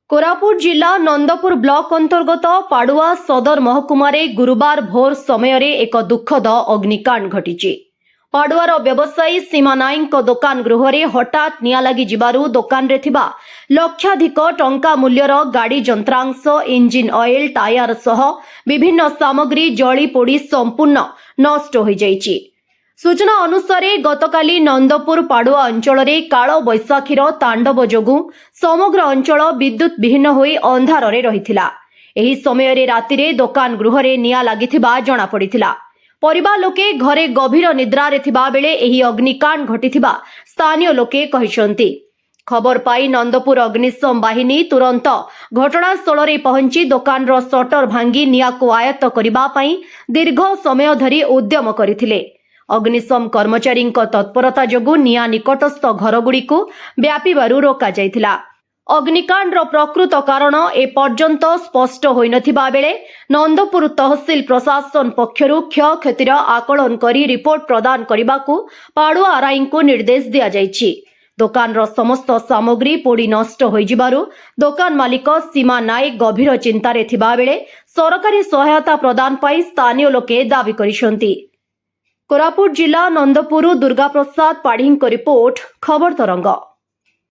कोरापुट जिला नंदपुर ब्लॉक अंतर्गत पाडुआ सदर महकुमारे गुरुवार भोर समय एक दुखद अग्निकांड घटी। पाडुआर व्यवसायी सीमा नाईक दुकान गृह में हठात निया लगी जिबारु दुकान रे थिबा लक्षाधिक टंका मूल्यर गाड़ी जंत्रांश इंजिन ऑयल टायर सह विभिन्न सामग्री जली पोड़ी संपूर्ण नष्ट हो जाइछि। सूचना अनुसार गतकाली नंदपुर पाडुआ अंचल काल बैशाखीर तांडव जोगु समग्र अंचल विद्युत विहीन होई अंधार रे रहिथिला। एही समय रे रातिरे दुकान गृह रे निया लागिथिबा जणा पड़िथिला। परिवार लोके घरे गभीर निद्रा रे थिबा बेले एही अग्निकांड घटिथिबा स्थानीय लोके कहिसंती। खबर पाई नंदपुर अग्निशम बाहिनी तुरंत घटनास्थल रे पहुंची दुकान रो शटर भांगी निया को आयत्त करिबा पई दीर्घ समय धरी उद्यम करिथिले। अग्निशम कर्मचारी तत्परता जोगु निया निकटस्थ घरगुड़ी को व्यापीबारु रोका जाइथिला। अग्निकांड प्रकृत कारण एपर्यंत स्पष्ट होई नथिबा बेले नंदपुर तहसील प्रशासन पक्षरु क्षयक्षतिर आकलन करी रिपोर्ट प्रदान करबाकू पाडुआ आरआई को निर्देश दिया जाइछि। दुकान रो समस्त सामग्री पोड़ी नष्ट होई जिबारु दुकान मालिक सीमा नायक गभीर चिंतारे थिबा बेले सरकारी सहायता प्रदान पाई स्थानीय लोके दाबी करिसंती। कोरापुट जिला नंदपुर दुर्गा प्रसाद पाढ़ी रिपोर्ट खबर तरंग।